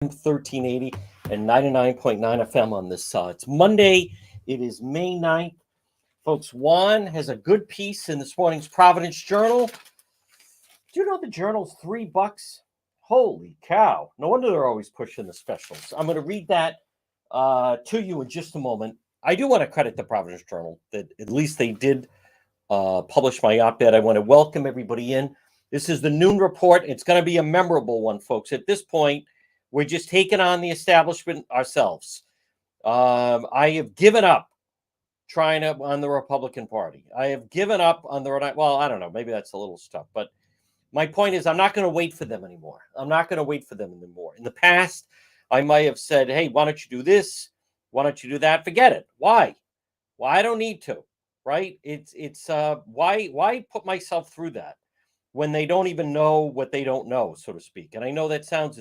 1380 and 99.9 FM on this. It's Monday. It is May 9th. Folks, Juan has a good piece in this morning's Providence Journal. Do you know the Journal's $3? Holy cow. No wonder they're always pushing the specials. I'm going to read that to you in just a moment. I do want to credit the Providence Journal that at least they did publish my op-ed. I want to welcome everybody in. This is the noon report. It's going to be a memorable one, folks. At this point, we're just taking on the establishment ourselves. I have given up trying to on the Republican Party. I have given up on the well, I don't know, maybe that's a little stuff, but my point is I'm not going to wait for them anymore. I'm not going to wait for them anymore. In the past, I might have said, hey, why don't you do this? Why don't you do that? Forget it. Why? Well, I don't need to, right? It's why put myself through that when they don't even know what they don't know, so to speak. And I know that sounds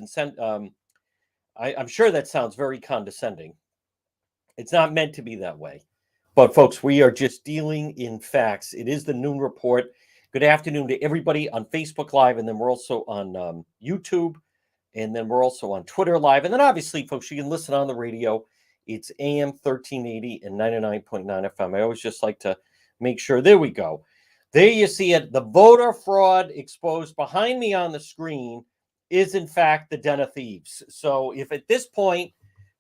I'm sure that sounds very condescending. It's not meant to be that way. But folks, we are just dealing in facts. It is the noon report. Good afternoon to everybody on Facebook Live, and then we're also on YouTube, and then we're also on Twitter Live. And then obviously, folks, you can listen on the radio. It's AM 1380 and 99.9 FM. I always just like to make sure. There we go. There you see it. The voter fraud exposed behind me on the screen is, in fact, the den of thieves. So if at this point,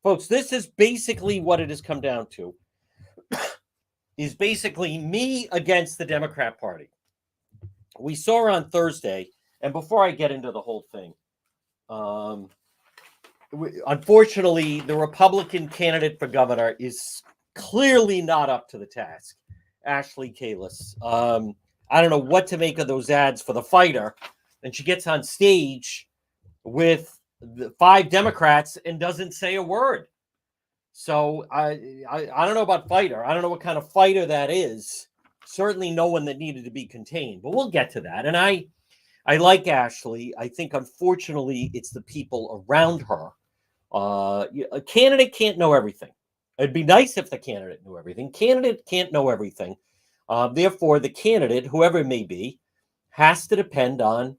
folks, this is basically what it has come down to, is basically me against the Democrat Party. We saw on Thursday, and before I get into the whole thing, unfortunately, the Republican candidate for governor is clearly not up to the task. Ashley Kalus. I don't know what to make of those ads for the fighter. And she gets on stage with the 5 Democrats and doesn't say a word. So I don't know about fighter. I don't know what kind of fighter that is. Certainly no one that needed to be contained. But we'll get to that. And I like Ashley. I think, unfortunately, it's the people around her. A candidate can't know everything. It'd be nice if the candidate knew everything. Candidate can't know everything. Therefore, the candidate, whoever it may be, has to depend on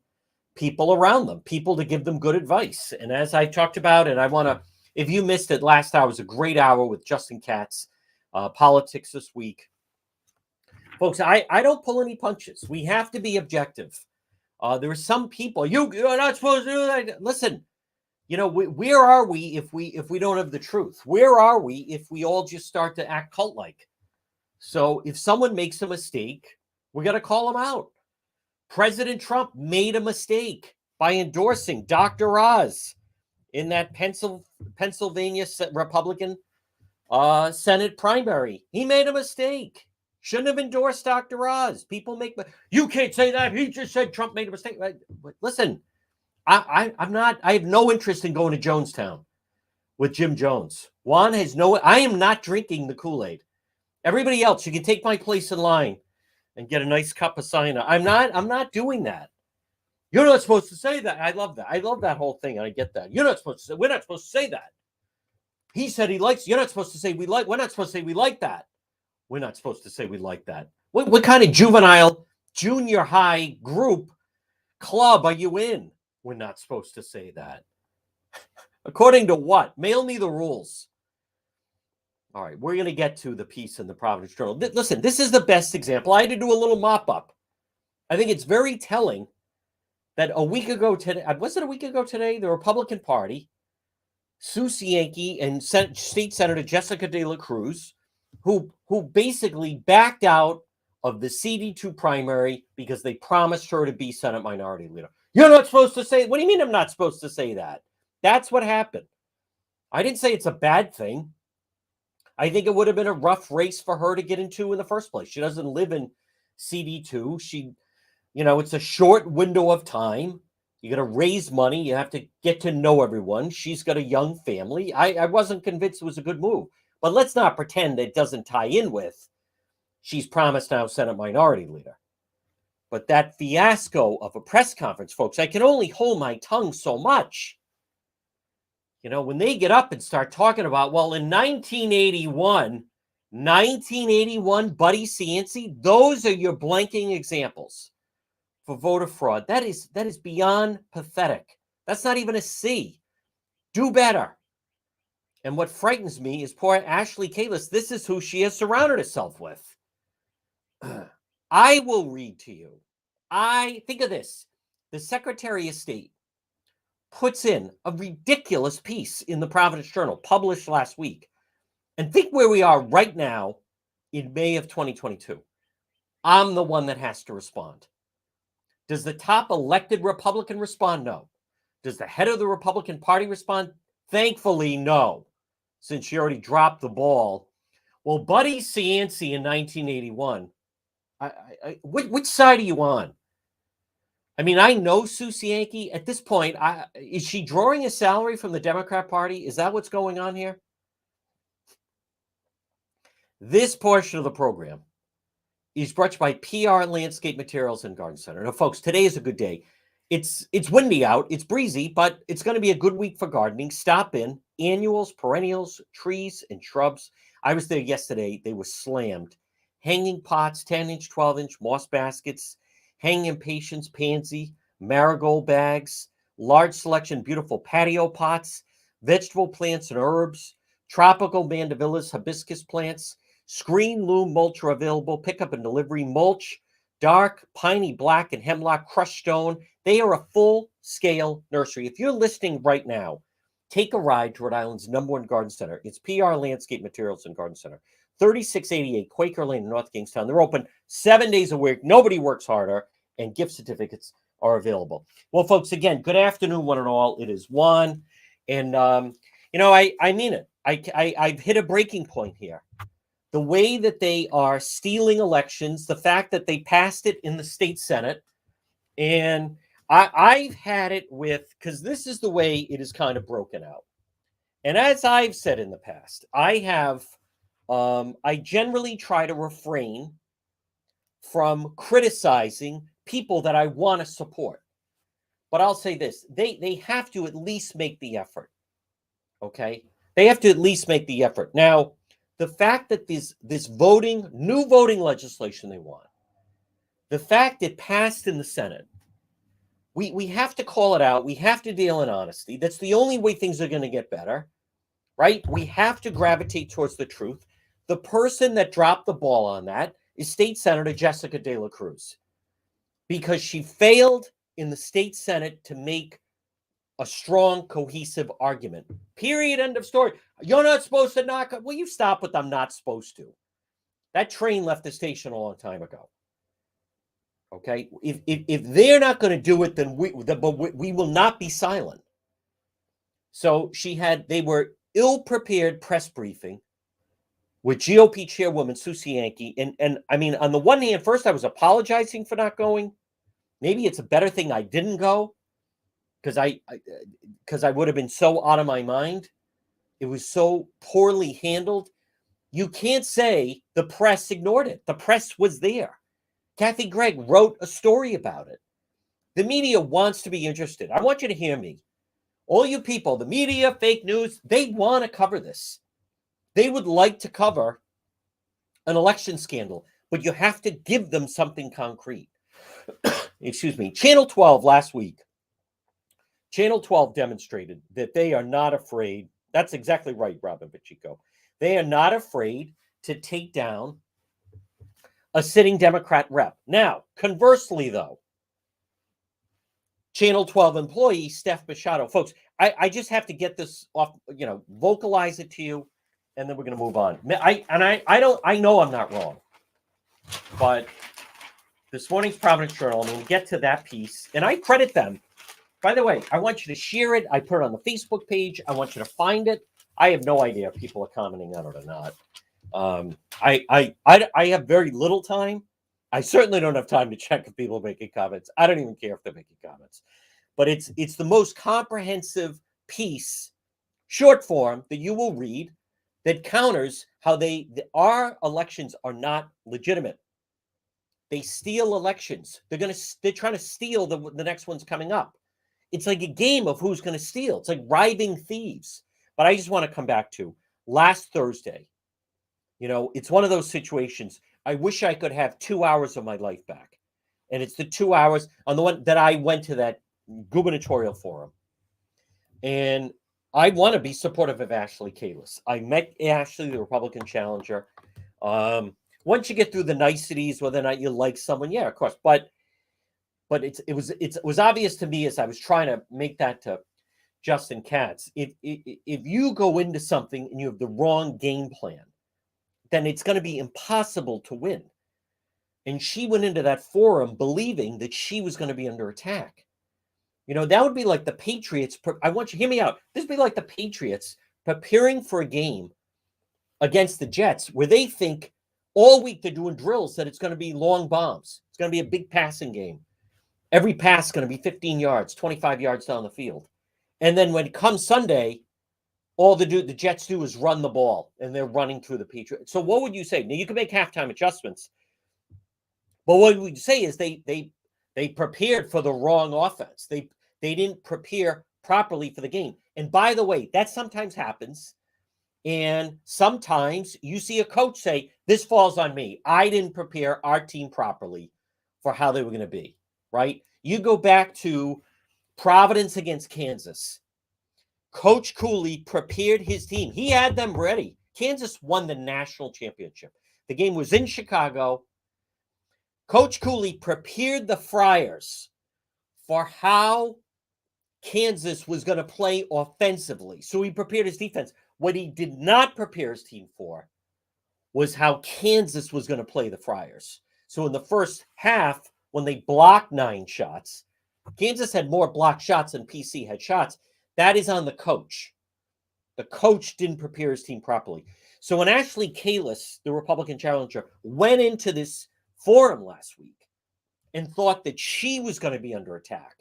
people around them, people to give them good advice. And as I talked about, and I want to, if you missed it, last hour was a great hour with Justin Katz, Politics This Week. Folks, I don't pull any punches. We have to be objective. There are some people, you're not supposed to do that. Listen, where are we if we don't have the truth? Where are we if we all just start to act cult-like? So if someone makes a mistake, we got to call them out. President Trump made a mistake by endorsing Dr. Oz in that Pennsylvania Republican Senate primary. He made a mistake. Shouldn't have endorsed Dr. Oz. People make, you can't say that. He just said Trump made a mistake. Listen, I have no interest in going to Jonestown with Jim Jones. Juan has I am not drinking the Kool-Aid. Everybody else, you can take my place in line and get a nice cup of cider. I'm not doing that. You're not supposed to say that. I love that. I love that whole thing. I get that. You're not supposed to say, we're not supposed to say that. He said he likes, you're not supposed to say we like, we're not supposed to say we like that. We're not supposed to say we like that. What kind of juvenile junior high group club are you in? We're not supposed to say that. According to what? Mail me the rules. All right, we're going to get to the piece in the Providence Journal. Listen, this is the best example. I had to do a little mop-up. I think it's very telling that a week ago today, was it a week ago today, the Republican Party, Sue Cienki and State Senator Jessica De La Cruz, who basically backed out of the CD2 primary because they promised her to be Senate Minority Leader. You're not supposed to say, what do you mean I'm not supposed to say that? That's what happened. I didn't say it's a bad thing. I think it would have been a rough race for her to get into in the first place. She doesn't live in CD2. It's a short window of time. You got to raise money. You have to get to know everyone. She's got a young family. I wasn't convinced it was a good move. But let's not pretend that it doesn't tie in with she's promised now Senate Minority Leader. But that fiasco of a press conference, folks, I can only hold my tongue so much. When they get up and start talking about, well, in 1981, Buddy Cianci, those are your blanking examples for voter fraud. That is beyond pathetic. That's not even a C. Do better. And what frightens me is poor Ashley Kalus. This is who she has surrounded herself with. I will read to you. Think of this. The Secretary of State puts in a ridiculous piece in the Providence Journal published last week. And think where we are right now in May of 2022. I'm the one that has to respond. Does the top elected Republican respond? No. Does the head of the Republican Party respond? Thankfully, no, since she already dropped the ball. Well, Buddy Cianci in 1981, which side are you on? I mean, I know Sue Cianci. At this point, is she drawing a salary from the Democrat Party? Is that what's going on here? This portion of the program is brought to you by PR Landscape Materials and Garden Center. Now, folks, today is a good day. It's windy out, it's breezy, but it's going to be a good week for gardening. Stop in. Annuals, perennials, trees, and shrubs. I was there yesterday. They were slammed. Hanging pots, 10-inch, 12-inch, moss baskets, hanging impatiens, pansy, marigold bags, large selection, beautiful patio pots, vegetable plants and herbs, tropical mandevillas, hibiscus plants, screen loom mulch are available, pickup and delivery, mulch, dark, piney black, and hemlock, crushed stone. They are a full-scale nursery. If you're listening right now, take a ride to Rhode Island's #1 garden center. It's PR Landscape Materials and Garden Center, 3688 Quaker Lane in North Kingstown. They're open 7 days a week. Nobody works harder, and gift certificates are available. Well, folks, again, good afternoon, one and all. It is Juan, and I mean it. I've hit a breaking point here. The way that they are stealing elections, the fact that they passed it in the state Senate, and I've had it with, because this is the way it is kind of broken out. And as I've said in the past, I generally try to refrain from criticizing people that I want to support. But I'll say this, they have to at least make the effort. Okay? They have to at least make the effort. Now, the fact that this new voting legislation they want, the fact it passed in the Senate, we have to call it out. We have to deal in honesty. That's the only way things are going to get better, right? We have to gravitate towards the truth. The person that dropped the ball on that is State Senator Jessica De La Cruz, because she failed in the state Senate to make a strong, cohesive argument. Period. End of story. You're not supposed to knock. Well, you stop with I'm not supposed to. That train left the station a long time ago. Okay, if they're not going to do it, then we will not be silent. So they were ill-prepared press briefing with GOP chairwoman Sue Cianci, and I mean, on the one hand, first I was apologizing for not going. Maybe it's a better thing I didn't go, because I would have been so out of my mind. It was so poorly handled. You can't say the press ignored it. The press was there. Kathy Gregg wrote a story about it. The media wants to be interested. I want you to hear me. All you people, the media, fake news, they want to cover this. They would like to cover an election scandal, but you have to give them something concrete. Excuse me. Channel 12 last week. Channel 12 demonstrated that they are not afraid. That's exactly right, Robin Pacheco. They are not afraid to take down a sitting Democrat rep. Now, conversely, though, Channel 12 employee Steph Machado, folks, I just have to get this off, vocalize it to you, and then we're going to move on. I know I'm not wrong, but this morning's Providence Journal, I'm going to get to that piece, and I credit them. By the way, I want you to share it. I put it on the Facebook page. I want you to find it. I have no idea if people are commenting on it or not. I have very little time. I certainly don't have time to check if people are making comments. I don't even care if they're making comments. But it's the most comprehensive piece, short form, that you will read that counters how our elections are not legitimate. They steal elections. They're trying to steal the next one's coming up. It's like a game of who's going to steal. It's like bribing thieves. But I just want to come back to last Thursday. It's one of those situations. I wish I could have 2 hours of my life back. And it's the 2 hours on the one that I went to that gubernatorial forum. And I want to be supportive of Ashley Kalus. I met Ashley, the Republican challenger. Once you get through the niceties, whether or not you like someone, yeah, of course. But it was obvious to me as I was trying to make that to Justin Katz. If you go into something and you have the wrong game plan, then it's going to be impossible to win. And she went into that forum believing that she was going to be under attack. You know, that would be like the Patriots. I want you to hear me out. This would be like the Patriots preparing for a game against the Jets where they think all week they're doing drills that it's going to be long bombs. It's going to be a big passing game. Every pass is going to be 15 yards, 25 yards down the field. And then when it comes Sunday, all the Jets do is run the ball, and they're running through the Patriots. So what would you say? Now, you can make halftime adjustments, but what we would say is they prepared for the wrong offense. They didn't prepare properly for the game. And by the way, that sometimes happens. And sometimes you see a coach say, this falls on me. I didn't prepare our team properly for how they were going to be, right? You go back to Providence against Kansas. Coach Cooley prepared his team. He had them ready. Kansas won the national championship. The game was in Chicago. Coach Cooley prepared the Friars for how Kansas was going to play offensively. So he prepared his defense. What he did not prepare his team for was how Kansas was going to play the Friars. So in the first half, when they blocked 9 shots, Kansas had more blocked shots than PC had shots. That is on the coach. The coach didn't prepare his team properly. So when Ashley Kalus, the Republican challenger, went into this forum last week and thought that she was going to be under attack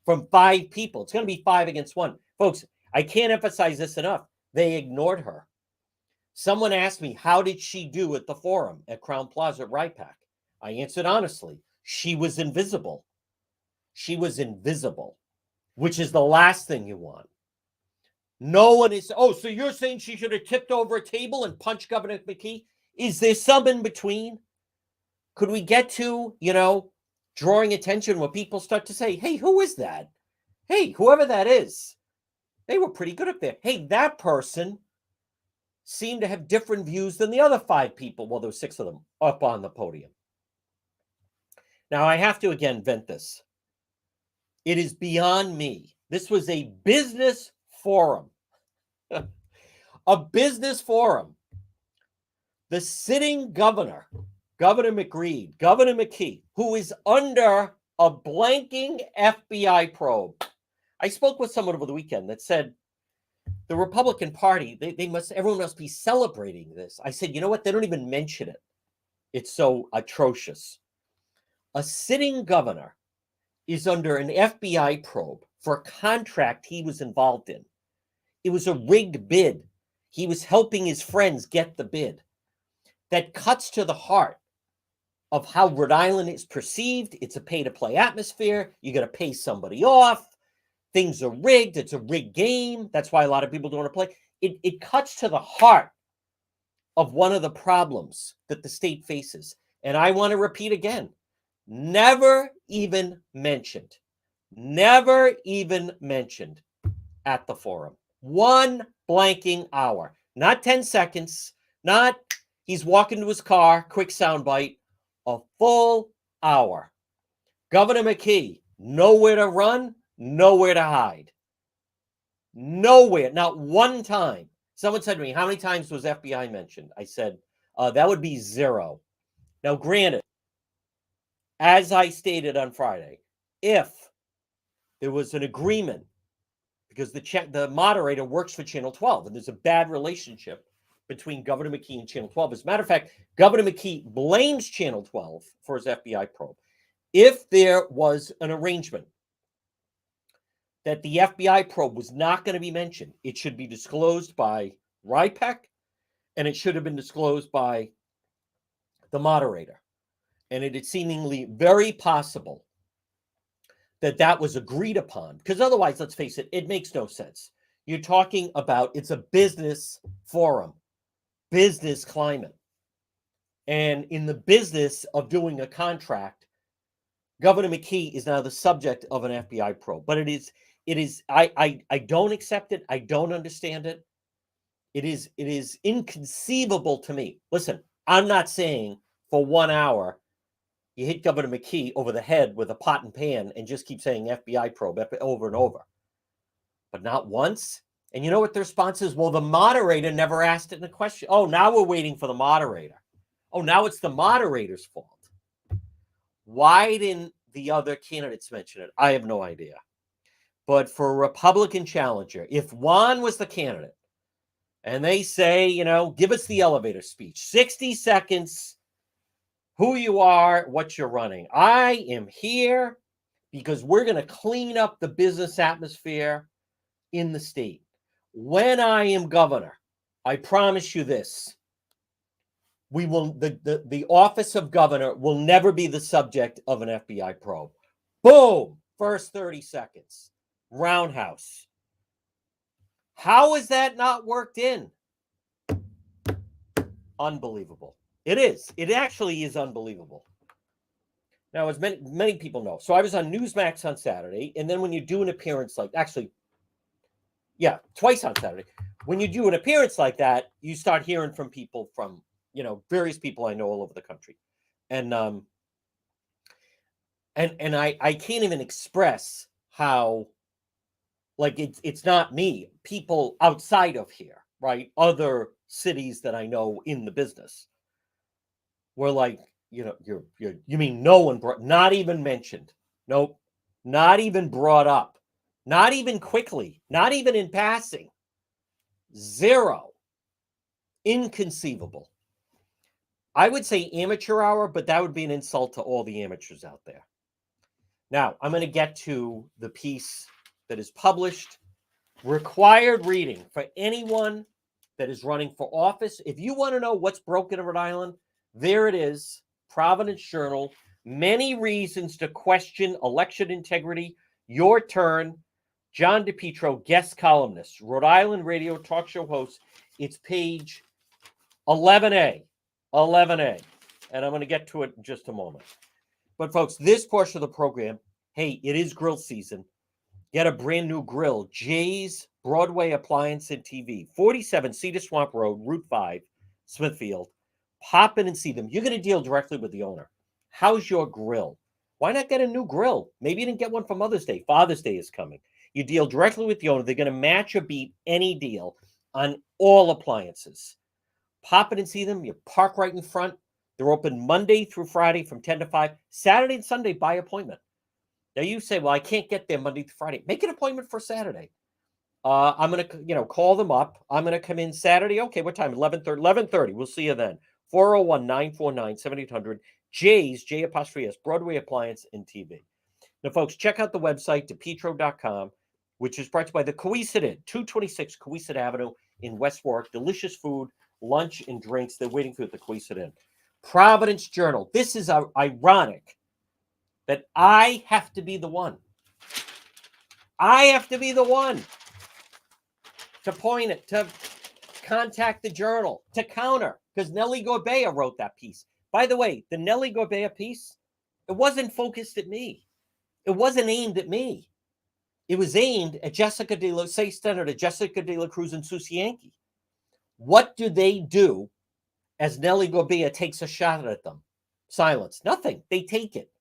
from 5 people, it's going to be 5 against 1. Folks, I can't emphasize this enough. They ignored her. Someone asked me, how did she do at the forum at Crown Plaza at RIPAC? I answered honestly, she was invisible. She was invisible, which is the last thing you want. No one is, oh, so you're saying she should have tipped over a table and punched Governor McKee? Is there some in between? Could we get to, drawing attention when people start to say, hey, who is that? Hey, whoever that is, they were pretty good up there. Hey, that person seemed to have different views than the other 5 people. Well, there were 6 of them up on the podium. Now, I have to again vent this. It is beyond me. This was a business forum. A business forum. The sitting governor, Governor McGreed, Governor McKee, who is under a blanking FBI probe. I spoke with someone over the weekend that said the Republican Party, everyone must be celebrating this. I said, you know what? They don't even mention it. It's so atrocious. A sitting governor is under an FBI probe for a contract he was involved in. It was a rigged bid. He was helping his friends get the bid. That cuts to the heart of how Rhode Island is perceived. It's a pay-to-play atmosphere. You got to pay somebody off. Things are rigged. It's a rigged game. That's why a lot of people don't want to play. It cuts to the heart of one of the problems that the state faces. And I want to repeat again, never even mentioned at the forum. 1 blanking hour, not 10 seconds, not he's walking to his car, quick soundbite, a full hour. Governor McKee, nowhere to run, nowhere to hide. Nowhere, not one time. Someone said to me, how many times was FBI mentioned? I said, that would be 0. Now, granted, as I stated on Friday, if there was an agreement, because the moderator works for Channel 12, and there's a bad relationship between Governor McKee and Channel 12. As a matter of fact, Governor McKee blames Channel 12 for his FBI probe. If there was an arrangement that the FBI probe was not going to be mentioned, it should be disclosed by RIPAC, and it should have been disclosed by the moderator. And it is seemingly very possible that was agreed upon, because otherwise, let's face it, it makes no sense. You're talking about, it's a business forum, business climate. And in the business of doing a contract, Governor McKee is now the subject of an FBI probe. But it is I don't accept it. I don't understand it. It is inconceivable to me. Listen, I'm not saying for 1 hour you hit Governor McKee over the head with a pot and pan and just keep saying FBI probe over and over, but not once. And you know what the response is? Well, the moderator never asked it in the question. Oh, now we're waiting for the moderator. Oh, now it's the moderator's fault. Why didn't the other candidates mention it? I have no idea. But for a Republican challenger, if Juan was the candidate and they say, you know, give us the elevator speech, 60 seconds, who you are, what you're running. I am here because we're going to clean up the business atmosphere in the state. When I am governor, I promise you this. We will the office of governor will never be the subject of an FBI probe. Boom! First 30 seconds. Roundhouse. How is that not worked in? Unbelievable. It is. It actually is unbelievable. Now, as many people know, so I was on Newsmax on Saturday, and then when you do an appearance like, actually, yeah, twice on Saturday. When you do an appearance like that, you start hearing from people from, you know, various people I know all over the country. And I can't even express how, like, it's not me, people outside of here, right? Other cities that I know in the business were like, you know, you mean no one not even mentioned. Nope. Not even brought up. Not even quickly. Not even in passing. Zero. Inconceivable. I would say amateur hour, but that would be an insult to all the amateurs out there. Now, I'm going to get to the piece that is published. Required reading for anyone that is running for office. If you want to know what's broken in Rhode Island, there it is. Providence Journal. Many reasons to question election integrity. Your turn. John DePietro, guest columnist, Rhode Island radio talk show host. It's page 11A. 11A. And I'm going to get to it in just a moment. But folks, this portion of the program, hey, it is grill season. Get a brand new grill. Jay's Broadway Appliance and TV. 47 Cedar Swamp Road, Route 5, Smithfield. Pop in and see them. You're going to deal directly with the owner. How's your grill? Why not get a new grill? Maybe you didn't get one for Mother's Day. Father's Day is coming. You deal directly with the owner. They're going to match or beat any deal on all appliances. Pop in and see them. You park right in front. They're open Monday through Friday from 10 to 5. Saturday and Sunday by appointment. Now you say, well, I can't get there Monday through Friday. Make an appointment for Saturday. I'm going to, call them up. I'm going to come in Saturday. Okay, what time? 11:30. 11:30. We'll see you then. 401-949-7800. Jay's, J''S, Broadway Appliance and TV. Now, folks, check out the website, depetro.com, which is brought to you by the Cohasset Inn, 226 Cohasset Avenue in West Warwick. Delicious food, lunch, and drinks. They're waiting for you at the Cohasset Inn. Providence Journal. This is ironic that I have to be the one. I have to be the one to point it, to contact the Journal, to counter, because Nellie Gorbea wrote that piece. By the way, the Nellie Gorbea piece, it wasn't focused at me. It wasn't aimed at me. It was aimed at Senator Jessica De La Cruz and Susie Yankee. What do they do as Nellie Gorbea takes a shot at them? Silence. Nothing. They take it.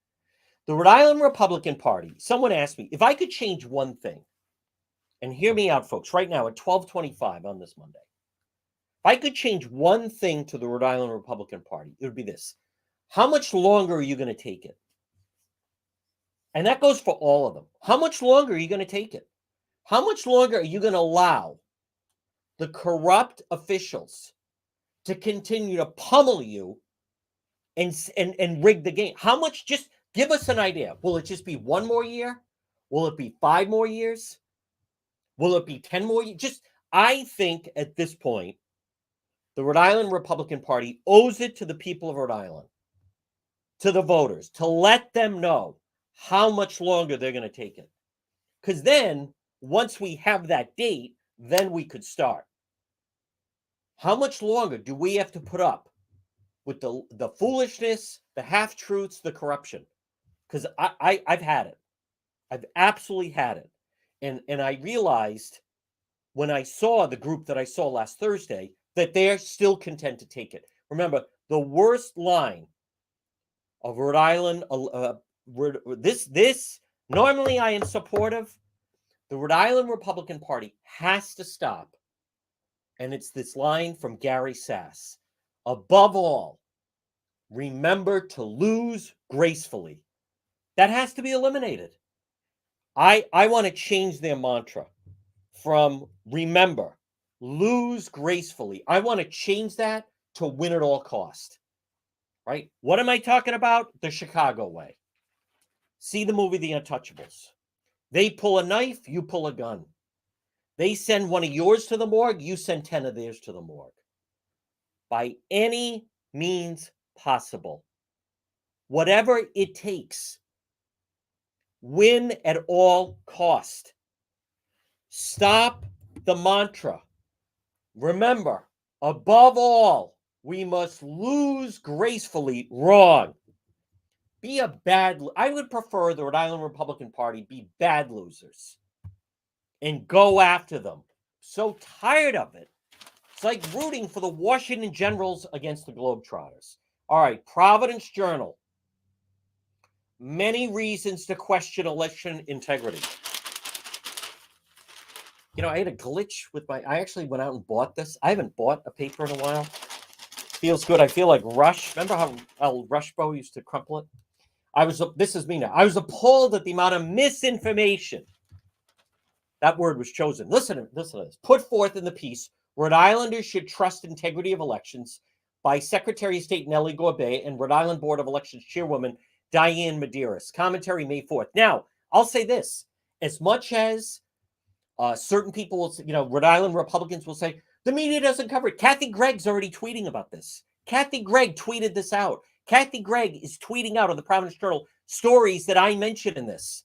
The Rhode Island Republican Party, someone asked me, if I could change one thing, and hear me out, folks, right now at 12:25 on this Monday, if I could change one thing to the Rhode Island Republican Party, it would be this. How much longer are you going to take it? And that goes for all of them. How much longer are you going to take it? How much longer are you going to allow the corrupt officials to continue to pummel you and rig the game? How much? Just give us an idea. Will it just be 1 more year? Will it be 5 more years? Will it be 10 more years? I think at this point, the Rhode Island Republican Party owes it to the people of Rhode Island, to the voters, to let them know how much longer they're going to take it. Because then, once we have that date, then we could start. How much longer do we have to put up with the foolishness, the half-truths, the corruption? Because I've had it. I've absolutely had it. And I realized when I saw the group that I saw last Thursday that they're still content to take it. Remember, the worst line of Rhode Island, this normally I am supportive. The Rhode Island Republican Party has to stop. And it's this line from Gary Sass. Above all, remember to lose gracefully. That has to be eliminated. I want to change their mantra from remember, lose gracefully. I want to change that to win at all cost. Right? What am I talking about? The Chicago way. See the movie The Untouchables. They pull a knife, you pull a gun. They send one of yours to the morgue, you send 10 of theirs to the morgue. By any means possible. Whatever it takes. Win at all cost. Stop the mantra. Remember, above all, we must lose gracefully. Wrong. Be a bad. I would prefer the Rhode Island Republican Party be bad losers and go after them. So tired of it. It's like rooting for the Washington Generals against the Globetrotters. All right, Providence Journal. Many reasons to question election integrity. You know, I had a glitch with I actually went out and bought this. I haven't bought a paper in a while. Feels good. I feel like Rush. Remember how Rushbo used to crumple it? This is me now. I was appalled at the amount of misinformation. That word was chosen. Listen to this. Put forth in the piece, Rhode Islanders should trust integrity of elections by Secretary of State Nellie Gorbea and Rhode Island Board of Elections Chairwoman Diane Medeiros. Commentary May 4th. Now, I'll say this. As much as certain people will, Rhode Island Republicans will say, the media doesn't cover it. Kathy Gregg's already tweeting about this. Kathy Gregg tweeted this out. Kathy Gregg is tweeting out on the Providence Journal stories that I mentioned in this.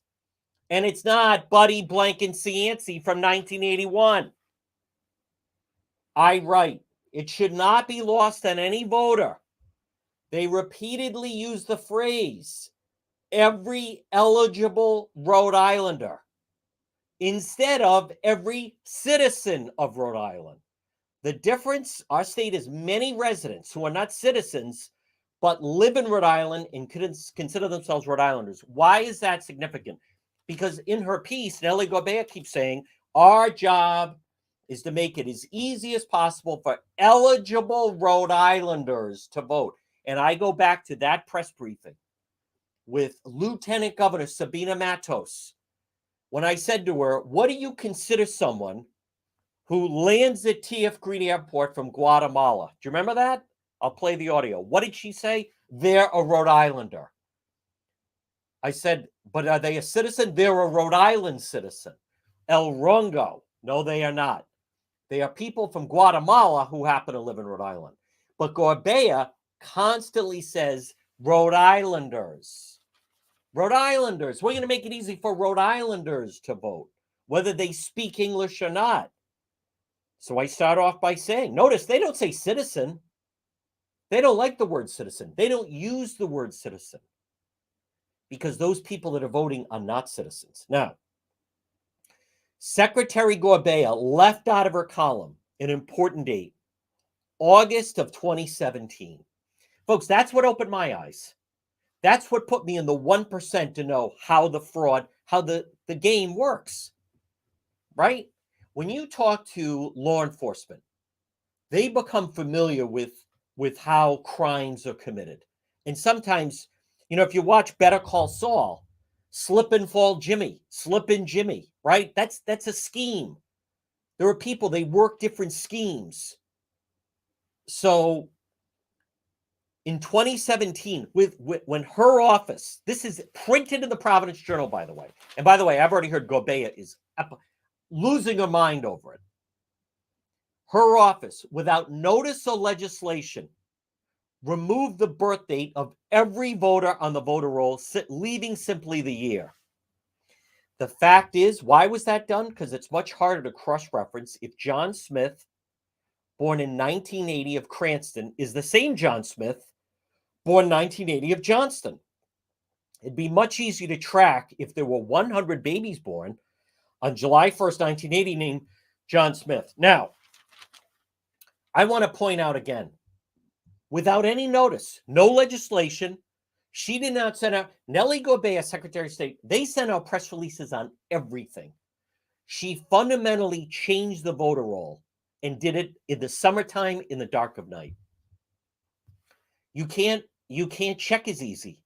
And it's not Buddy Blank and Cianci from 1981. I write, it should not be lost on any voter. They repeatedly use the phrase, every eligible Rhode Islander, instead of every citizen of Rhode Island. The difference, our state has many residents who are not citizens, but live in Rhode Island and consider themselves Rhode Islanders. Why is that significant? Because in her piece, Nellie Gorbea keeps saying, our job is to make it as easy as possible for eligible Rhode Islanders to vote. And I go back to that press briefing with Lieutenant Governor Sabina Matos, when I said to her, what do you consider someone who lands at TF Green Airport from Guatemala? Do you remember that? I'll play the audio. What did she say? They're a Rhode Islander. I said, but are they a citizen? They're a Rhode Island citizen. El Rongo. No, they are not. They are people from Guatemala who happen to live in Rhode Island. But Gorbea constantly says Rhode Islanders. Rhode Islanders. We're going to make it easy for Rhode Islanders to vote, whether they speak English or not. So I start off by saying, notice they don't say citizen. They don't like the word citizen. They don't use the word citizen because those people that are voting are not citizens. Now, Secretary Gorbea left out of her column an important date, August of 2017. Folks, that's what opened my eyes. That's what put me in the 1% to know how the fraud, how the game works, right? When you talk to law enforcement, they become familiar with how crimes are committed. And sometimes, if you watch Better Call Saul, slip and fall Jimmy, right? That's a scheme. There are people, they work different schemes. So in 2017, when her office, this is printed in the Providence Journal, by the way. And by the way, I've already heard Gorbea is losing her mind over it. Her office, without notice or legislation, removed the birth date of every voter on the voter roll, leaving simply the year. The fact is, why was that done? Because it's much harder to cross-reference if John Smith, born in 1980 of Cranston, is the same John Smith, born 1980 of Johnston. It'd be much easier to track if there were 100 babies born on July 1st, 1980, named John Smith. Now, I want to point out again, without any notice, no legislation, she did not send out, Nellie Gorbea, Secretary of State, they sent out press releases on everything. She fundamentally changed the voter roll and did it in the summertime, in the dark of night. You can't check as easy.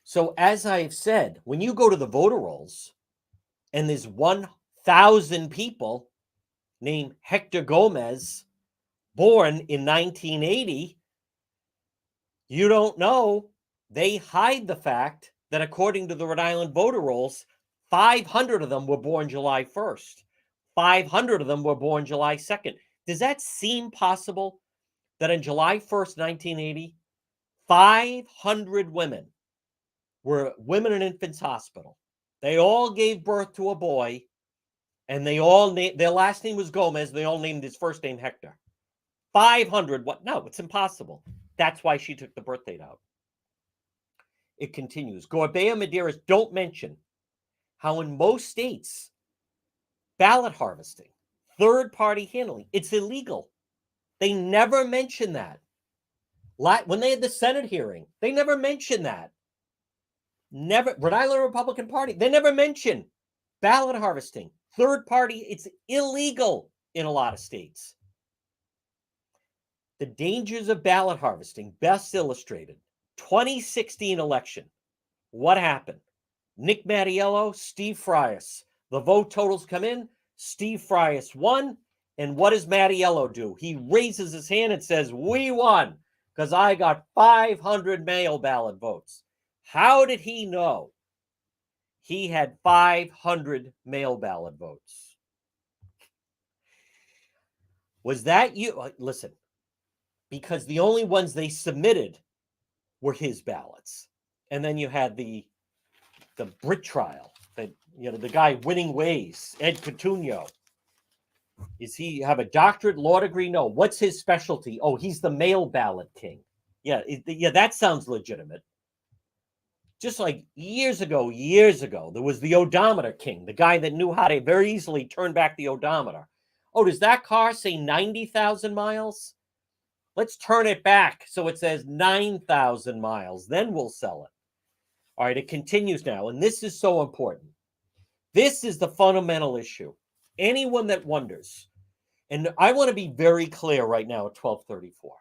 So as I've said, when you go to the voter rolls and there's 1,000 people named Hector Gomez born in 1980, you don't know. They hide the fact that according to the Rhode Island voter rolls, 500 of them were born July 1st. 500 of them were born July 2nd. Does that seem possible that on July 1st, 1980, 500 women were Women and Infants Hospital? They all gave birth to a boy, and they all their last name was Gomez. They all named his first name Hector. 500. What? No, it's impossible. That's why she took the birth date out. It continues. Gorbea Medeiros don't mention how in most states, ballot harvesting, third-party handling, it's illegal. They never mention that. When they had the Senate hearing, they never mentioned that. Never. Rhode Island Republican Party, they never mention ballot harvesting, third-party. It's illegal in a lot of states. The dangers of ballot harvesting, best illustrated. 2016 election. What happened? Nick Mattiello, Steve Frias. The vote totals come in. Steve Frias won. And what does Mattiello do? He raises his hand and says, "We won because I got 500 mail ballot votes." How did he know? He had 500 mail ballot votes. Was that you? Listen, because the only ones they submitted were his ballots. And then you had the Britt trial, that, the guy winning ways, Ed Coutinho. Is he have a doctorate, law degree? No. What's his specialty? Oh, he's the mail ballot king. Yeah, that sounds legitimate. Just like years ago, there was the odometer king, the guy that knew how to very easily turn back the odometer. Oh, does that car say 90,000 miles? Let's turn it back so it says 9,000 miles. Then we'll sell it. All right, it continues now. And this is so important. This is the fundamental issue. Anyone that wonders, and I want to be very clear right now at 12:34.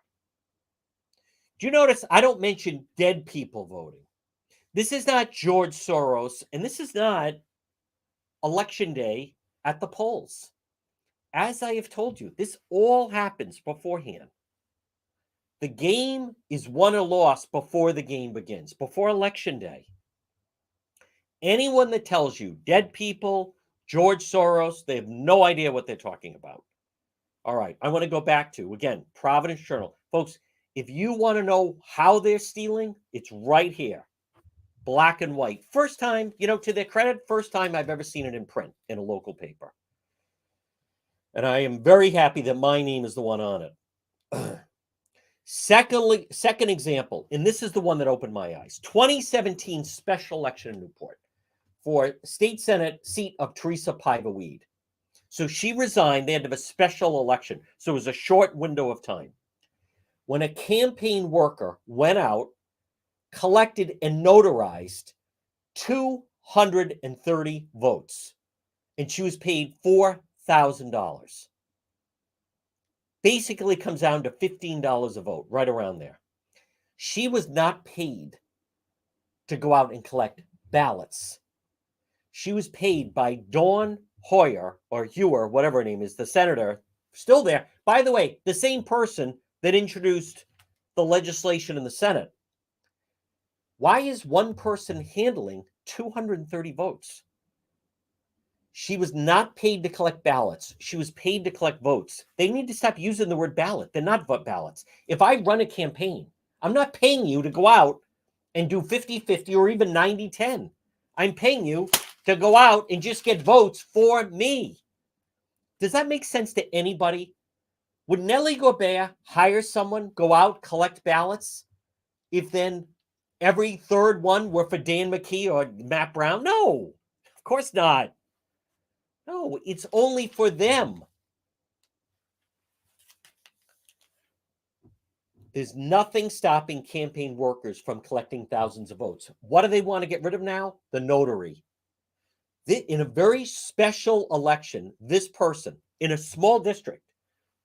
Do you notice I don't mention dead people voting? This is not George Soros, and this is not election day at the polls. As I have told you, this all happens beforehand. The game is won or lost before the game begins, before election day. Anyone that tells you dead people, George Soros, they have no idea what they're talking about. All right, I want to go back to, again, Providence Journal. Folks, if you want to know how they're stealing, it's right here. Black and white. First time, to their credit, first time I've ever seen it in print in a local paper. And I am very happy that my name is the one on it. Second example, and this is the one that opened my eyes. 2017 special election in Newport for state Senate seat of Teresa Paiva Weed. So she resigned. They had to have a special election. So it was a short window of time. When a campaign worker went out, collected and notarized 230 votes, and she was paid $4,000. Basically comes down to $15 a vote, right around there. She was not paid to go out and collect ballots. She was paid by Dawn Hoyer, or Hewer, whatever her name is, the senator, still there. By the way, the same person that introduced the legislation in the Senate. Why is one person handling 230 votes? She was not paid to collect ballots. She was paid to collect votes. They need to stop using the word ballot. They're not ballots. If I run a campaign, I'm not paying you to go out and do 50-50 or even 90-10. I'm paying you to go out and just get votes for me. Does that make sense to anybody? Would Nellie Gorbea hire someone, go out, collect ballots, if then every third one were for Dan McKee or Matt Brown? No, of course not. No, it's only for them. There's nothing stopping campaign workers from collecting thousands of votes. What do they want to get rid of now? The notary. In a very special election, this person in a small district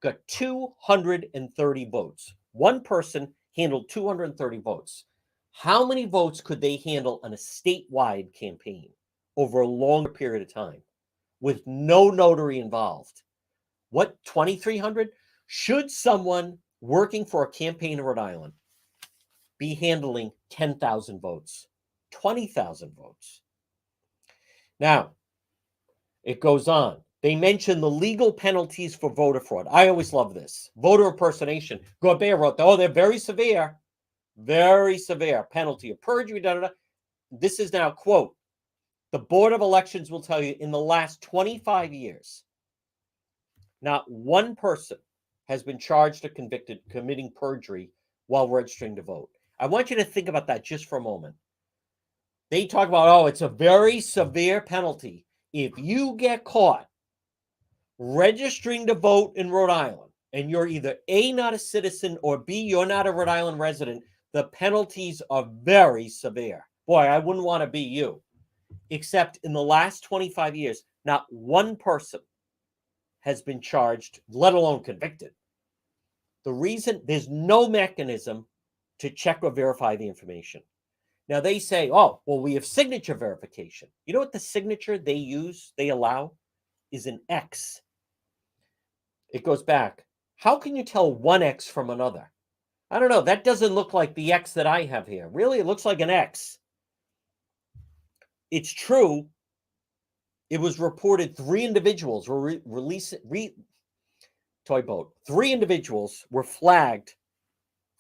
got 230 votes. One person handled 230 votes. How many votes could they handle on a statewide campaign over a longer period of time with no notary involved? What, 2,300? Should someone working for a campaign in Rhode Island be handling 10,000 votes, 20,000 votes? Now, it goes on. They mention the legal penalties for voter fraud. I always love this. Voter impersonation. Gorbea wrote, oh, they're very severe penalty of perjury. Da, da, da. This is now, quote, the Board of Elections will tell you in the last 25 years, not one person has been charged or convicted committing perjury while registering to vote. I want you to think about that just for a moment. They talk about, oh, it's a very severe penalty. If you get caught registering to vote in Rhode Island and you're either A, not a citizen, or B, you're not a Rhode Island resident, the penalties are very severe. Boy, I wouldn't want to be you. Except in the last 25 years, not one person has been charged, let alone convicted. The reason, there's no mechanism to check or verify the information. Now they say, oh, well, we have signature verification. You know what the signature they allow is an X. It goes back. How can you tell one X from another? I don't know. That doesn't look like the X that I have here. Really, it looks like an X. It's true. It was reported 3 individuals were Three individuals were flagged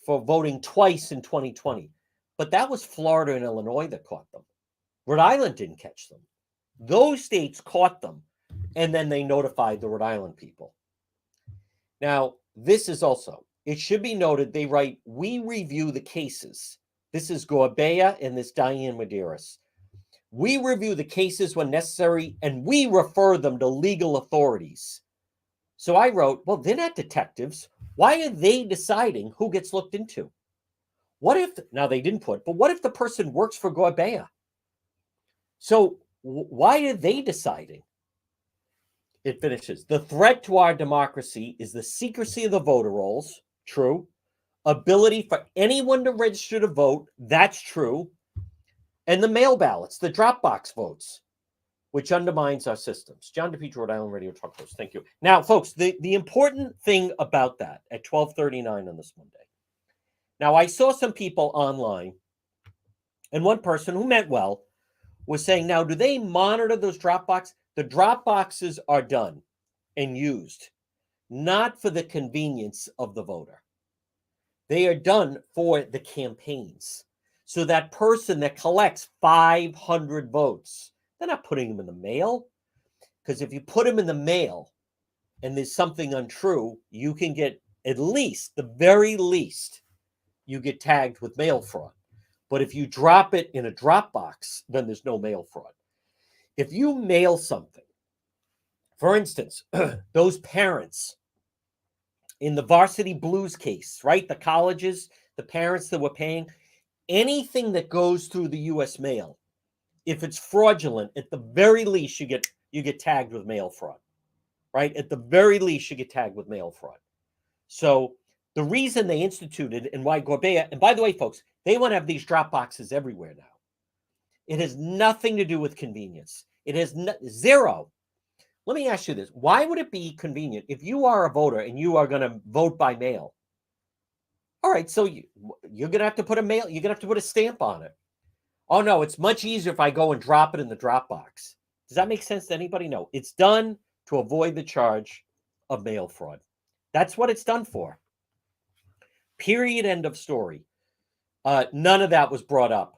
for voting twice in 2020. But that was Florida and Illinois that caught them. Rhode Island didn't catch them. Those states caught them, and then they notified the Rhode Island people. Now, this is also, it should be noted, they write, we review the cases. This is Gorbea and this Diane Medeiros. We review the cases when necessary, and we refer them to legal authorities. So I wrote, well, they're not detectives. Why are they deciding who gets looked into? What if, now they didn't put, but what if the person works for Gorbea? So why are they deciding? It finishes. The threat to our democracy is the secrecy of the voter rolls. True. Ability for anyone to register to vote. That's true. And the mail ballots, the drop box votes, which undermines our systems. John DePietro, Rhode Island Radio Talk Post. Thank you. Now, folks, the important thing about that at 12:39 on this Monday. Now, I saw some people online, and one person who meant well was saying, now, do they monitor those drop boxes? The drop boxes are done and used, not for the convenience of the voter. They are done for the campaigns. So that person that collects 500 votes, they're not putting them in the mail. Because if you put them in the mail and there's something untrue, you can get at least, the very least, you get tagged with mail fraud. But if you drop it in a drop box, then there's no mail fraud. If you mail something, for instance, those parents in the Varsity Blues case, right? The colleges, the parents that were paying, anything that goes through the U.S. mail, if it's fraudulent, at the very least, you get tagged with mail fraud, right? At the very least, you get tagged with mail fraud. So the reason they instituted and why Gorbea, and by the way, folks, they want to have these drop boxes everywhere now. It has nothing to do with convenience. It has zero. Let me ask you this. Why would it be convenient if you are a voter and you are going to vote by mail? All right, so you're going to have to put you're going to have to put a stamp on it. Oh, no, it's much easier if I go and drop it in the drop box. Does that make sense to anybody? No, it's done to avoid the charge of mail fraud. That's what it's done for. Period, end of story. None of that was brought up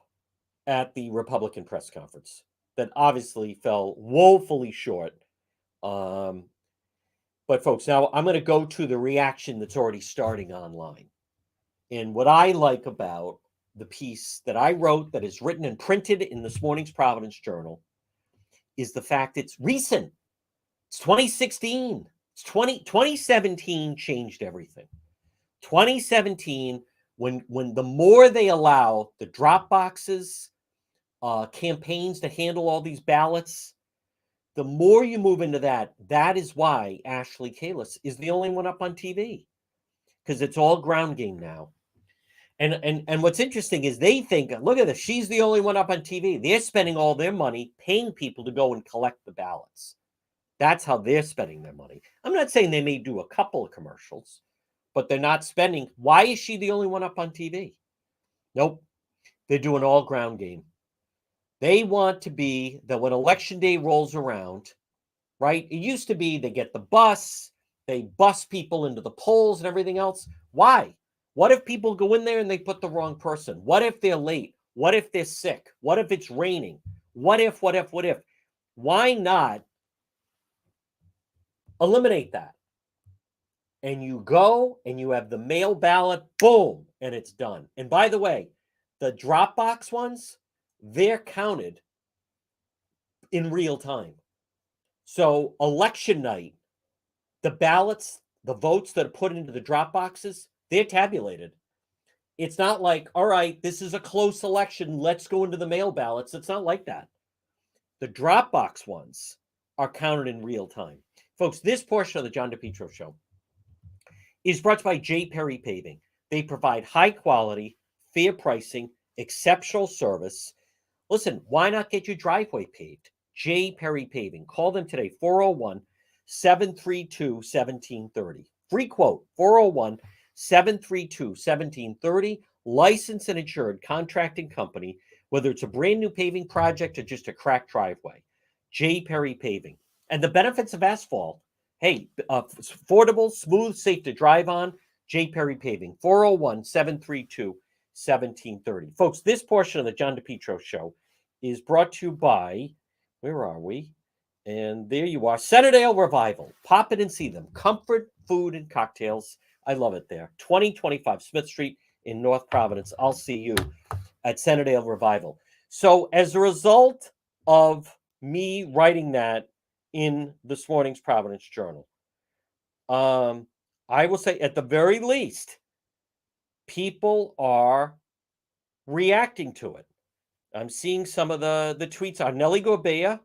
at the Republican press conference. That obviously fell woefully short. But folks, now I'm going to go to the reaction that's already starting online. And what I like about the piece that I wrote that is written and printed in this morning's Providence Journal is the fact it's recent. It's 2016. It's 2017 changed everything. 2017, when the more they allow the drop boxes, campaigns to handle all these ballots, the more you move into that. That is why Ashley Kalus is the only one up on TV, because it's all ground game now. And what's interesting is they think, look at this, she's the only one up on TV. They're spending all their money paying people to go and collect the ballots. That's how they're spending their money. I'm not saying they may do a couple of commercials, but they're not spending. Why is she the only one up on TV? Nope. They're doing all ground game. They want to be that when election day rolls around, right? It used to be they get the bus, they bus people into the polls and everything else. Why? What if people go in there and they put the wrong person? What if they're late? What if they're sick? What if it's raining? What if? Why not eliminate that? And you go and you have the mail ballot, boom, and it's done. And by the way, the Dropbox ones, they're counted in real time. So election night, the ballots, the votes that are put into the drop boxes, they're tabulated. It's not like, all right, this is a close election, let's go into the mail ballots. It's not like that. The Dropbox ones are counted in real time. Folks, this portion of the John DePetro Show is brought to you by J. Perry Paving. They provide high quality, fair pricing, exceptional service. Listen, why not get your driveway paved? J. Perry Paving. Call them today, 401-732-1730. Free quote, 401-732-1730. Licensed and insured contracting company, whether it's a brand new paving project or just a cracked driveway. J. Perry Paving. And the benefits of asphalt. Hey, affordable, smooth, safe to drive on. J. Perry Paving, 401-732-1730. Folks, this portion of the John DePetro Show is brought to you by, where are we? And there you are, Centerdale Revival. Pop in and see them. Comfort, food, and cocktails. I love it there. 2025 Smith Street in North Providence. I'll see you at Centerdale Revival. So as a result of me writing that in this morning's Providence Journal, I will say at the very least, people are reacting to it. I'm seeing some of the tweets on Nellie Gorbea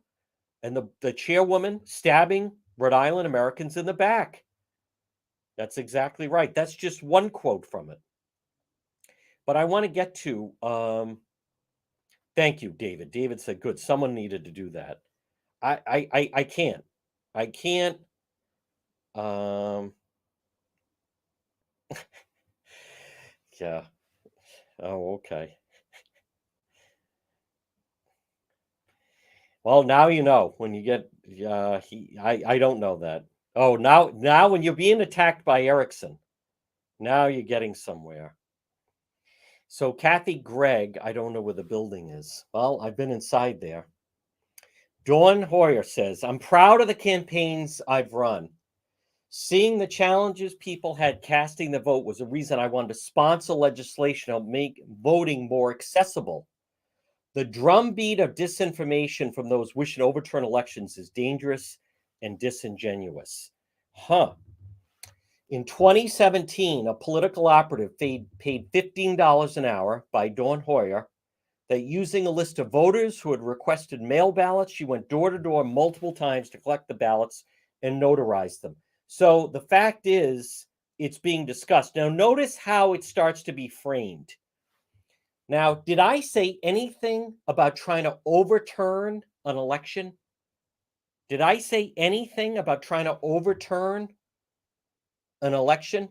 and the chairwoman stabbing Rhode Island Americans in the back. That's exactly right. That's just one quote from it. But I want to get to, thank you, David. David said, good, someone needed to do that. I can't. Yeah. Oh, okay. Well, now you know when you get, I don't know that. Oh, now when you're being attacked by Erickson, now you're getting somewhere. So Kathy Gregg, I don't know where the building is. Well, I've been inside there. Dawn Hoyer says, I'm proud of the campaigns I've run. Seeing the challenges people had casting the vote was a reason I wanted to sponsor legislation to make voting more accessible. The drumbeat of disinformation from those wishing to overturn elections is dangerous and disingenuous. In 2017, a political operative paid $15 an hour by Dawn Hoyer that using a list of voters who had requested mail ballots, she went door to door multiple times to collect the ballots and notarize them. So the fact is, it's being discussed. Now, notice how it starts to be framed. Now, did I say anything about trying to overturn an election? Did I say anything about trying to overturn an election?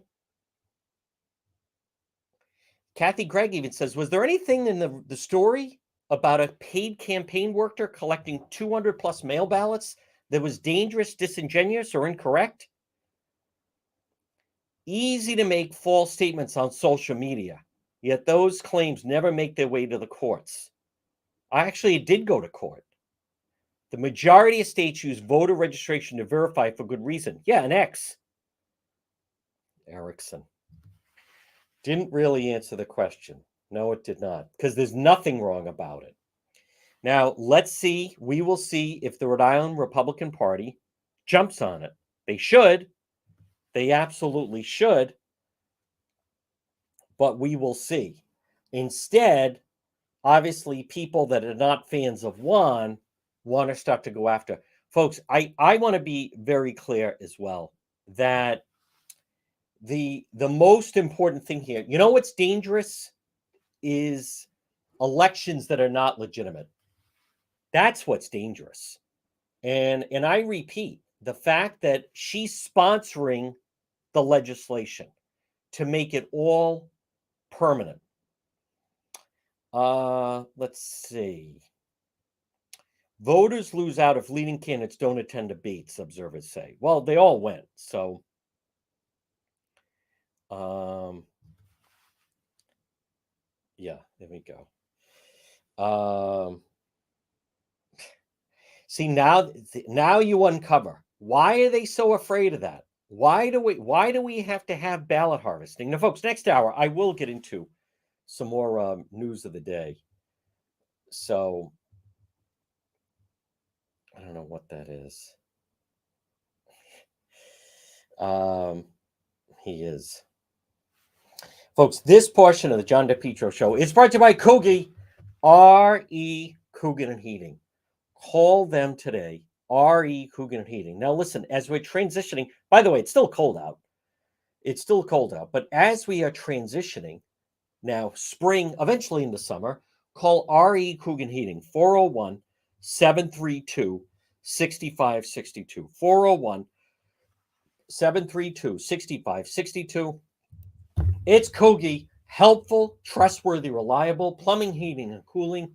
Kathy Gregg even says, was there anything in the story about a paid campaign worker collecting 200 plus mail ballots that was dangerous, disingenuous, or incorrect? Easy to make false statements on social media, yet those claims never make their way to the courts. I actually did go to court. The majority of states use voter registration to verify for good reason. Yeah, an X. Erickson didn't really answer the question. No, it did not, because there's nothing wrong about it. Now, let's see. We will see if the Rhode Island Republican Party jumps on it. They should. They absolutely should. But we will see. Instead, obviously, people that are not fans of Juan want to start to go after. Folks, I want to be very clear as well that the most important thing here, you know what's dangerous, is elections that are not legitimate. That's what's dangerous. And I repeat, the fact that she's sponsoring the legislation to make it all permanent. Let's see. Voters lose out if leading candidates don't attend debates, observers say. Well, they all went, so yeah, there we go. See, now you uncover, why are they so afraid of that? Why do we have to have ballot harvesting? Now, folks, next hour I will get into some more news of the day. So I don't know what that is. He is. Folks, this portion of the John DePetro Show is brought to you by Coogie, R.E. Coogan and Heating. Call them today, R.E. Coogan and Heating. Now, listen, as we're transitioning, by the way, it's still cold out. It's still cold out. But as we are transitioning, now spring, eventually into summer, call R.E. Coogan Heating, 401-732-6562. 401-732-6562. It's Kogi, helpful, trustworthy, reliable plumbing, heating, and cooling.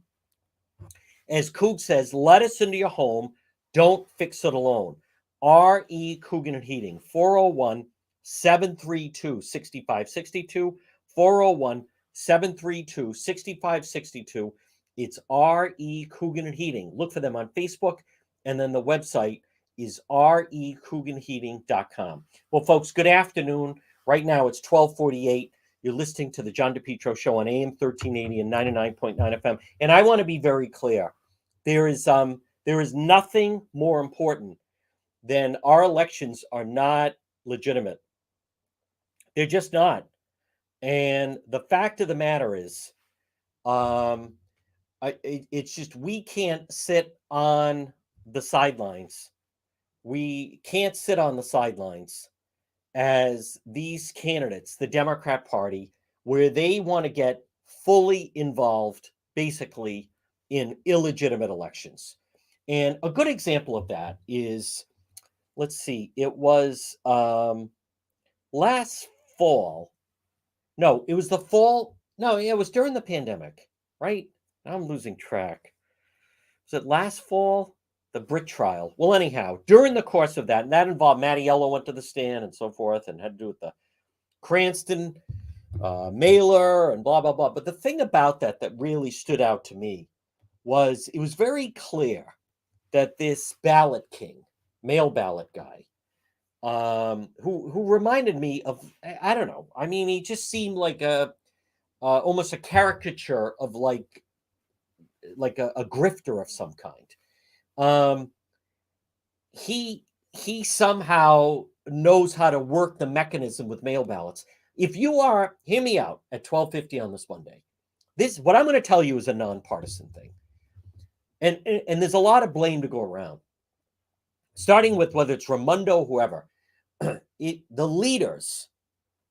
As Coog says, let us into your home. Don't fix it alone. R.E. Coogan and Heating, 401-732-6562. 401-732-6562. It's R.E. Coogan and Heating. Look for them on Facebook, and then the website is recooganheating.com. Well, folks, good afternoon. Right now it's 12:48. You're listening to the John DePetro Show on AM 1380 and 99.9 FM. And I want to be very clear. There is nothing more important than our elections are not legitimate. They're just not. And the fact of the matter is, it's just, we can't sit on the sidelines. We can't sit on the sidelines as these candidates, the Democrat Party, where they want to get fully involved, basically, in illegitimate elections. And a good example of that is, let's see, it was last fall. No, it was the fall. No, it was during the pandemic, right? I'm losing track. Was it last fall? The brick trial. Well, anyhow, during the course of that, and that involved Mattiello went to the stand and so forth, and had to do with the Cranston mailer and blah, blah, blah. But the thing about that really stood out to me was it was very clear that this ballot king, mail ballot guy, who reminded me of, I don't know. I mean, he just seemed like almost a caricature of like a grifter of some kind. He somehow knows how to work the mechanism with mail ballots. If you are, hear me out, at 12:50 on this Monday, this, what I'm going to tell you, is a nonpartisan thing. And there's a lot of blame to go around, starting with whether it's Raimondo, whoever. The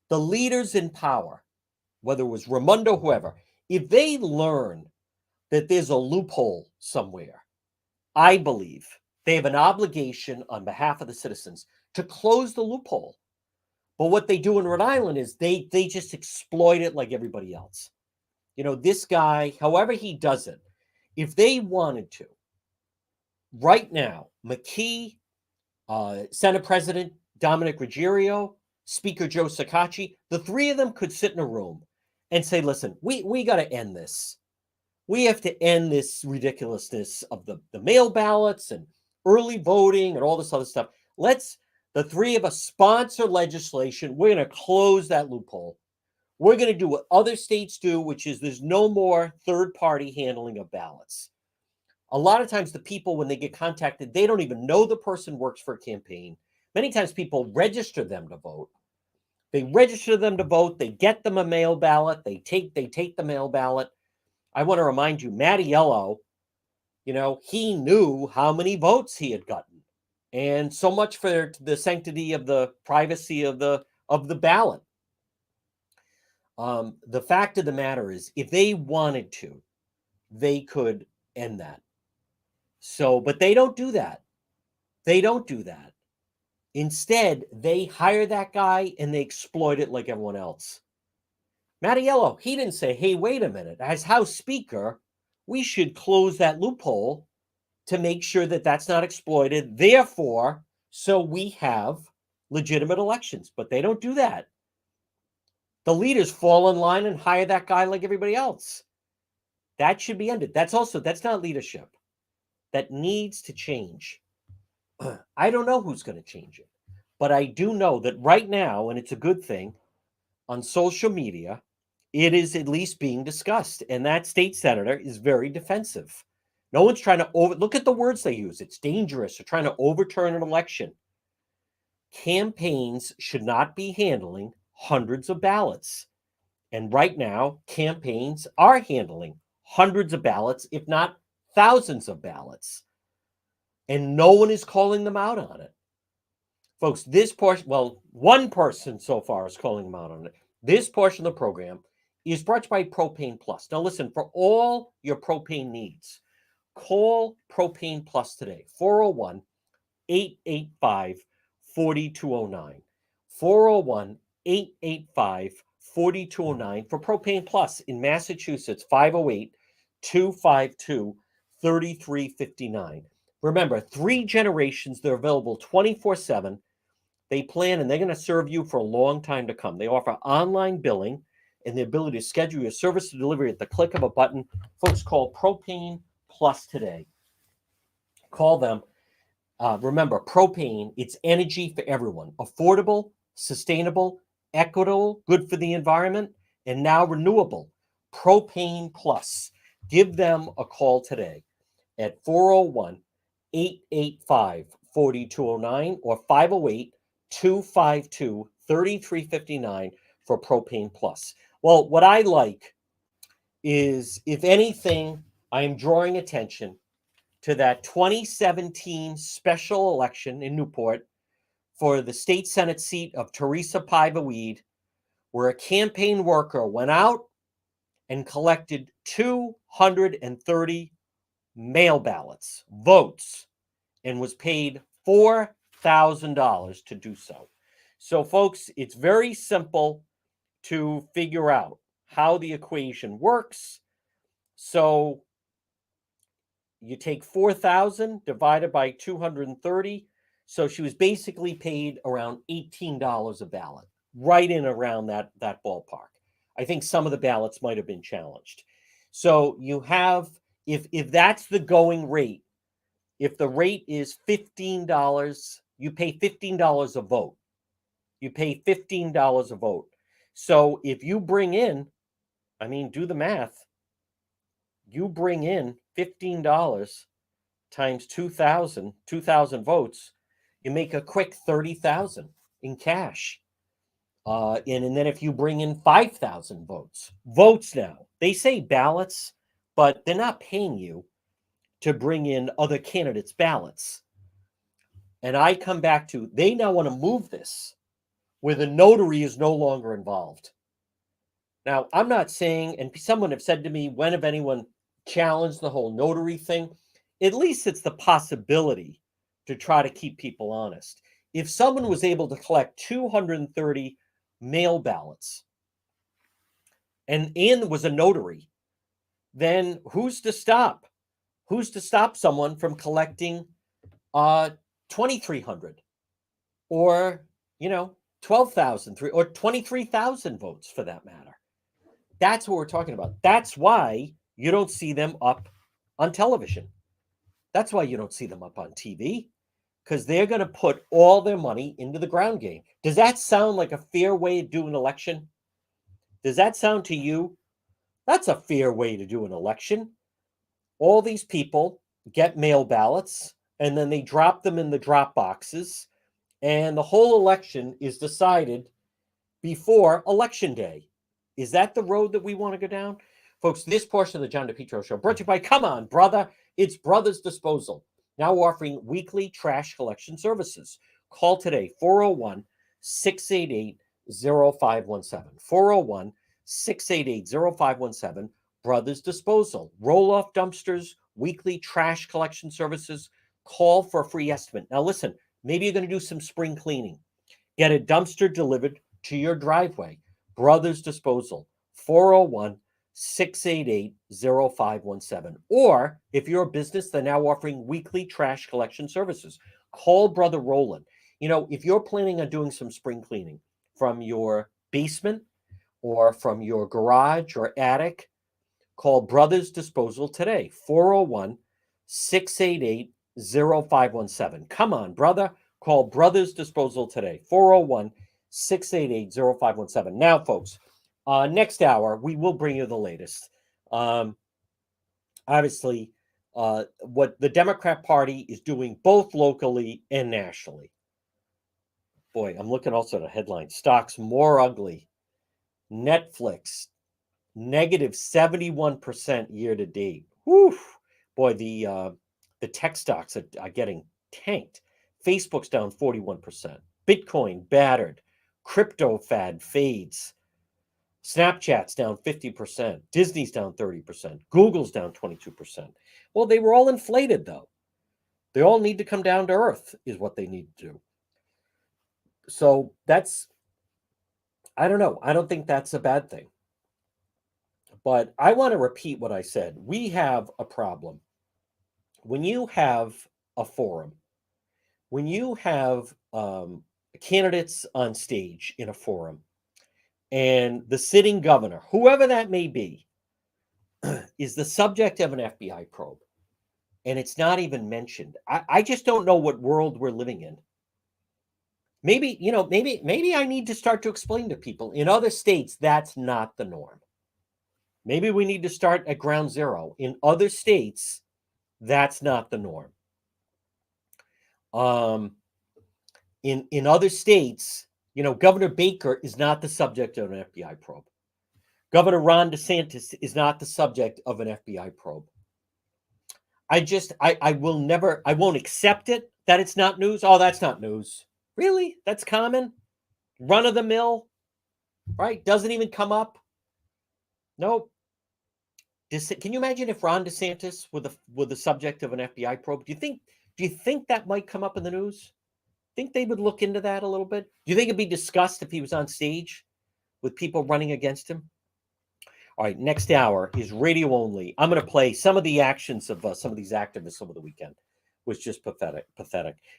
leaders in power, whether it was Raimondo, whoever, if they learn that there's a loophole somewhere, I believe they have an obligation on behalf of the citizens to close the loophole. But what they do in Rhode Island is they just exploit it like everybody else. You know, this guy, however he does it, if they wanted to, right now, McKee, Senate President Dominic Ruggiero, Speaker Joe Sacacci, the three of them could sit in a room and say, listen, we got to end this. We have to end this ridiculousness of the mail ballots and early voting and all this other stuff. Let's, the three of us, sponsor legislation. We're going to close that loophole. We're going to do what other states do, which is there's no more third-party handling of ballots. A lot of times the people, when they get contacted, they don't even know the person works for a campaign. Many times people register them to vote. They register them to vote. They get them a mail ballot. They take the mail ballot. I want to remind you, Mattiello, he knew how many votes he had gotten. And so much for the sanctity of the privacy of the ballot. The fact of the matter is, if they wanted to, they could end that. So, but they don't do that. They don't do that. Instead, they hire that guy and they exploit it like everyone else. Mattiello, he didn't say, hey, wait a minute, as House Speaker, we should close that loophole to make sure that that's not exploited. Therefore, so we have legitimate elections. But they don't do that. The leaders fall in line and hire that guy like everybody else. That should be ended. That's not leadership. That needs to change. I don't know who's going to change it, but I do know that right now, and it's a good thing, on social media, it is at least being discussed. And that state senator is very defensive. No one's trying to look at the words they use. It's dangerous. They're trying to overturn an election. Campaigns should not be handling hundreds of ballots. And right now, campaigns are handling hundreds of ballots, if not thousands of ballots. And no one is calling them out on it. Folks, this portion, well, one person so far is calling them out on it. This portion of the program is brought to you by Propane Plus. Now listen, for all your propane needs, call Propane Plus today, 401-885-4209. 401-885-4209 for Propane Plus in Massachusetts, 508-252-3359. Remember, 3 generations. They're available 24/7. They plan and they're going to serve you for a long time to come. They offer online billing and the ability to schedule your service to delivery at the click of a button. Folks, call Propane Plus today. Call them. Remember, propane, it's energy for everyone. Affordable, sustainable, equitable, good for the environment, and now renewable. Propane Plus. Give them a call today at 401-885-4209 or 508-252-3359 for Propane Plus. Well, what I like is, if anything, I am drawing attention to that 2017 special election in Newport for the state Senate seat of Teresa Paiva Weed, where a campaign worker went out and collected 230 mail ballots, votes, and was paid $4,000 to do so. So, folks, it's very simple to figure out how the equation works. So you take 4,000 divided by 230. So she was basically paid around $18 a ballot, right in around that ballpark. I think some of the ballots might have been challenged. So you have, if that's the going rate, if the rate is $15, you pay $15 a vote. You pay $15 a vote. So if you bring in, do the math. You bring in $15 times 2,000 votes, you make a quick 30,000 in cash. And then if you bring in 5,000 votes now, they say ballots, but they're not paying you to bring in other candidates' ballots. And I come back to, they now want to move this where the notary is no longer involved. Now, I'm not saying, and someone have said to me, when have anyone challenged the whole notary thing? At least it's the possibility to try to keep people honest. If someone was able to collect 230 mail ballots and was a notary, then who's to stop? Who's to stop someone from collecting 2,300 or 12,000 or 23,000 votes for that matter? That's what we're talking about. That's why you don't see them up on television. That's why you don't see them up on TV, because they're going to put all their money into the ground game. Does that sound like a fair way to do an election? Does that sound to you? That's a fair way to do an election. All these people, get mail ballots, and then they drop them in the drop boxes, and the whole election is decided before Election Day. Is that the road that we want to go down? Folks, this portion of the John DePetro Show brought to you by Come On, Brother. It's Brothers Disposal, now offering weekly trash collection services. Call today, 401-688-0517. 401-688-0517. Brothers Disposal. Roll-off dumpsters, weekly trash collection services. Call for a free estimate. Now listen, maybe you're going to do some spring cleaning. Get a dumpster delivered to your driveway. Brothers Disposal, 401-688-0517. Or if you're a business, they're now offering weekly trash collection services. Call Brother Roland. You know, if you're planning on doing some spring cleaning from your basement or from your garage or attic, call Brothers Disposal today, 401-688-0517. Come on, brother. Call Brothers Disposal today, 401-688-0517. Now, folks, next hour, we will bring you the latest. Obviously, what the Democrat Party is doing both locally and nationally. Boy, I'm looking also at a headline. Stocks more ugly. Netflix, negative 71% year to date. Whew. Boy, the tech stocks are getting tanked. Facebook's down 41%. Bitcoin battered. Crypto fad fades. Snapchat's down 50%. Disney's down 30%. Google's down 22%. Well, they were all inflated, though. They all need to come down to earth, is what they need to do. So that's, I don't know. I don't think that's a bad thing. But I want to repeat what I said. We have a problem. When you have a forum, when you have candidates on stage in a forum, and the sitting governor, whoever that may be, is the subject of an FBI probe, and it's not even mentioned, I just don't know what world we're living in. Maybe, maybe I need to start to explain to people in other states that's not the norm. Maybe we need to start at ground zero. In other states, that's not the norm. In other states, Governor Baker is not the subject of an FBI probe. Governor Ron DeSantis is not the subject of an FBI probe. I won't accept it that it's not news. Oh, that's not news. Really? That's common? Run of the mill? Right? Doesn't even come up? Nope. Can you imagine if Ron DeSantis were the subject of an FBI probe? Do you think that might come up in the news? Think they would look into that a little bit? Do you think it'd be discussed if he was on stage with people running against him? All right, next hour is radio only. I'm going to play some of the actions of some of these activists over the weekend. It was just pathetic.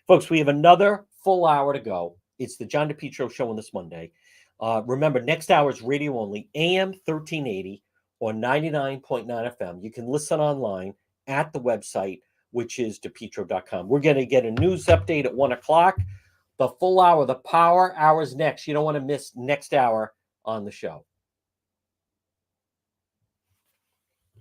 Folks, we have another full hour to go. It's the John DePetro Show on this Monday. Remember, next hour is radio only, AM 1380 or 99.9 FM. You can listen online at the website, which is DePetro.com. We're going to get a news update at 1 o'clock. The full hour, the power hour is next. You don't want to miss next hour on the show.